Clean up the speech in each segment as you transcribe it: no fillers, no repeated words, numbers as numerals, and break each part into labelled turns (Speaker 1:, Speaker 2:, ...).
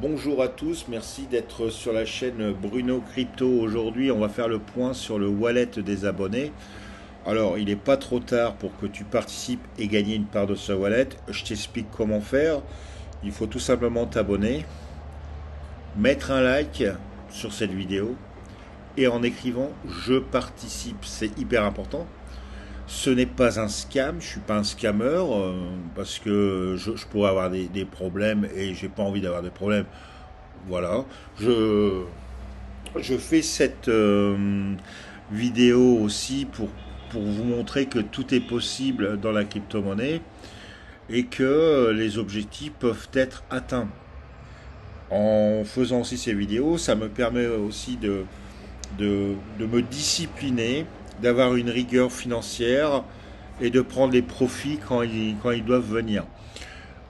Speaker 1: Bonjour à tous, merci d'être sur la chaîne Bruno Crypto. Aujourd'hui, on va faire le point sur le wallet des abonnés. Alors, il n'est pas trop tard pour que tu participes et gagner une part de ce wallet. Je t'explique comment faire. Il faut tout simplement t'abonner, mettre un like sur cette vidéo et en écrivant je participe. C'est hyper important. Ce n'est pas un scam, je suis pas un scammer parce que je pourrais avoir des problèmes et j'ai pas envie d'avoir des problèmes. Voilà, je, je fais cette vidéo aussi pour vous montrer que tout est possible dans la crypto-monnaie et que les objectifs peuvent être atteints. En faisant aussi ces vidéos, ça me permet aussi de me discipliner, d'avoir une rigueur financière et de prendre les profits quand ils doivent venir.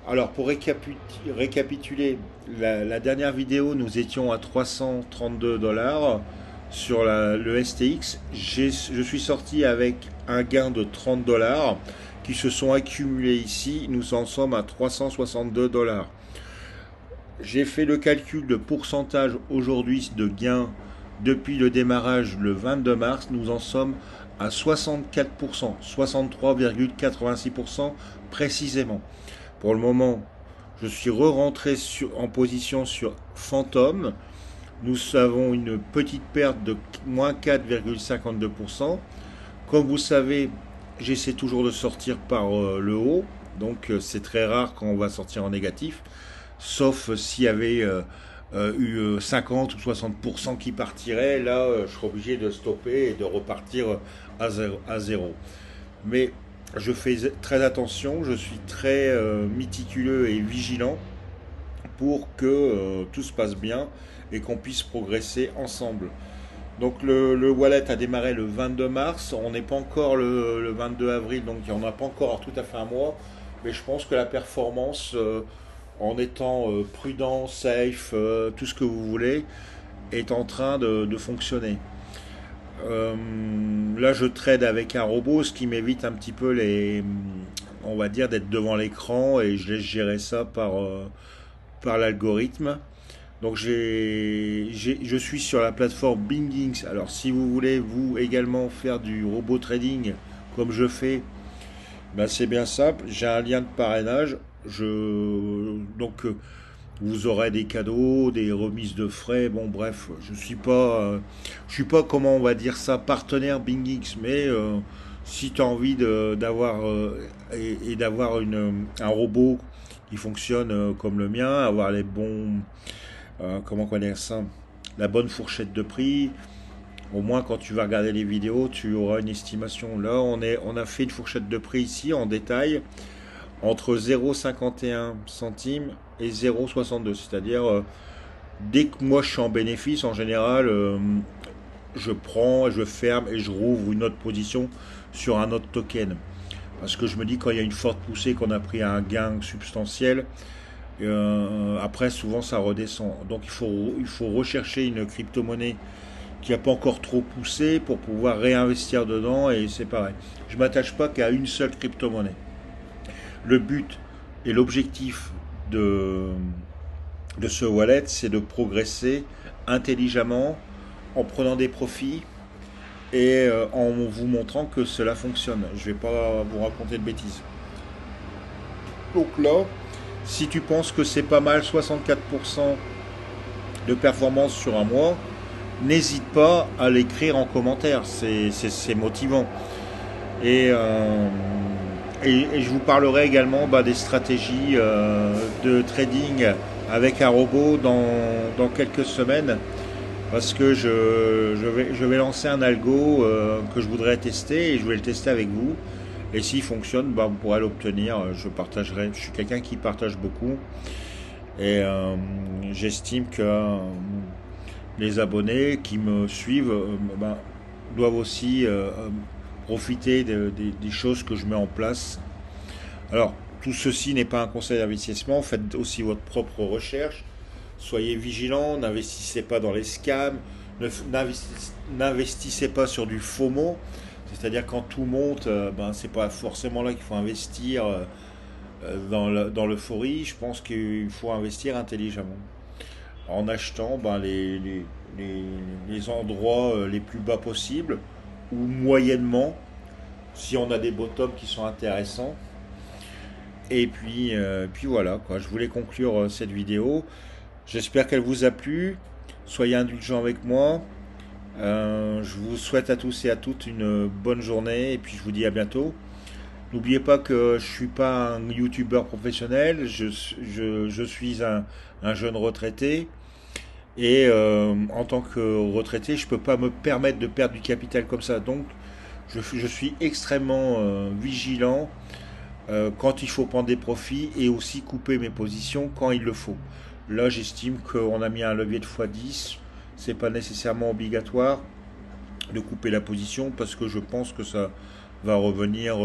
Speaker 1: Alors pour récapituler, la dernière vidéo, nous étions à 332 dollars sur le STX. Je suis sorti avec un gain de 30 dollars qui se sont accumulés ici. Nous en sommes à 362 dollars. J'ai fait le calcul de pourcentage aujourd'hui de gain depuis le démarrage le 22 mars. Nous en sommes à 64%, 63,86% précisément. Pour le moment, je suis re-rentré en position sur Phantom. Nous avons une petite perte de moins 4,52%. Comme vous savez, j'essaie toujours de sortir par le haut. Donc c'est très rare quand on va sortir en négatif. Sauf s'il y avait eu 50 ou 60% qui partiraient. Là, je serais obligé de stopper et de repartir à zéro. Mais je fais très attention, je suis très méticuleux et vigilant pour que tout se passe bien et qu'on puisse progresser ensemble. Donc le wallet a démarré le 22 mars, on n'est pas encore le 22 avril, donc on n'a pas encore tout à fait un mois, mais je pense que la performance, en étant prudent, safe, tout ce que vous voulez, est en train de fonctionner. Euh, Là, je trade avec un robot, ce qui m'évite un petit peu on va dire, d'être devant l'écran et je laisse gérer ça par l'algorithme. Donc, je suis sur la plateforme Bingix. Alors, si vous voulez vous également faire du robot trading comme je fais, ben c'est bien simple. J'ai un lien de parrainage. Donc, vous aurez des cadeaux, des remises de frais. Bon, bref, je suis pas, comment on va dire ça, partenaire BingX, mais si tu as envie d'avoir et d'avoir un robot qui fonctionne comme le mien, avoir les bons, comment on va dire ça, la bonne fourchette de prix. Au moins, quand tu vas regarder les vidéos, tu auras une estimation. Là, on a fait une fourchette de prix ici en détail entre 0,51 centimes et 0,62. C'est-à-dire, dès que moi je suis en bénéfice, en général, je prends, je ferme et je rouvre une autre position sur un autre token. Parce que je me dis, quand il y a une forte poussée, qu'on a pris un gain substantiel, après souvent ça redescend. Donc il faut rechercher une crypto-monnaie qui n'a pas encore trop poussé pour pouvoir réinvestir dedans et c'est pareil. Je ne m'attache pas qu'à une seule crypto-monnaie. Le but et l'objectif de, de ce wallet, c'est de progresser intelligemment en prenant des profits et en vous montrant que cela fonctionne. Je ne vais pas vous raconter de bêtises. Donc là, si tu penses que c'est pas mal, 64% de performance sur un mois, n'hésite pas à l'écrire en commentaire, c'est motivant. Et, euh, et je vous parlerai également des stratégies de trading avec un robot dans quelques semaines. Parce que je vais lancer un algo que je voudrais tester et je vais le tester avec vous. Et s'il fonctionne, vous pourrez l'obtenir. Je partagerai. Je suis quelqu'un qui partage beaucoup. Et j'estime que les abonnés qui me suivent doivent aussi profiter des choses que je mets en place. Alors, tout ceci n'est pas un conseil d'investissement. Faites aussi votre propre recherche. Soyez vigilants, n'investissez pas dans les scams, n'investissez pas sur du FOMO, c'est-à-dire quand tout monte, c'est pas forcément là qu'il faut investir dans l'euphorie. Je pense qu'il faut investir intelligemment. en achetant ben, les endroits les plus bas possibles ou moyennement si on a des bottoms qui sont intéressants. Et puis voilà quoi, je voulais conclure cette vidéo. J'espère qu'elle vous a plu. Soyez indulgents avec moi. Je vous souhaite à tous et à toutes une bonne journée et puis je vous dis à bientôt. N'oubliez pas que je suis pas un youtubeur professionnel, je suis un jeune retraité et en tant que retraité, je peux pas me permettre de perdre du capital comme ça. Donc je suis extrêmement vigilant quand il faut prendre des profits et aussi couper mes positions quand il le faut. Là, j'estime qu'on a mis un levier de x10, c'est pas nécessairement obligatoire de couper la position parce que je pense que ça va revenir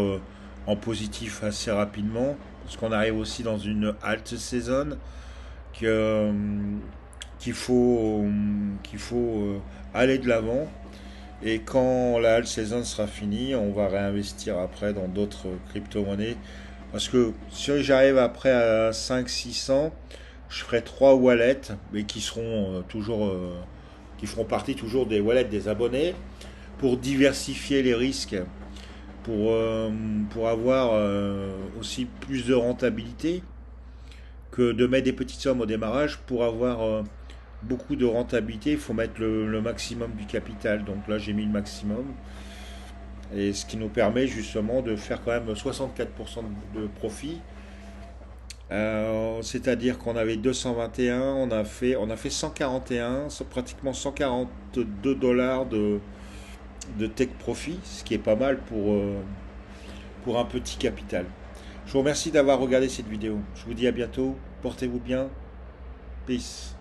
Speaker 1: en positif assez rapidement parce qu'on arrive aussi dans une halte saison que, qu'il faut aller de l'avant et quand la halte saison sera finie on va réinvestir après dans d'autres crypto-monnaies parce que si j'arrive après à 500-600 je ferai 3 wallets mais qui seront toujours qui feront partie toujours des wallets des abonnés pour diversifier les risques, pour avoir aussi plus de rentabilité que de mettre des petites sommes au démarrage. Pour avoir beaucoup de rentabilité, il faut mettre le maximum du capital. Donc là, j'ai mis le maximum. Et ce qui nous permet justement de faire quand même 64% de profit. C'est-à-dire qu'on avait 221, on a fait 141, pratiquement 142 dollars de take profit, ce qui est pas mal pour un petit capital. Je vous remercie d'avoir regardé cette vidéo. Je vous dis à bientôt. Portez-vous bien. Peace.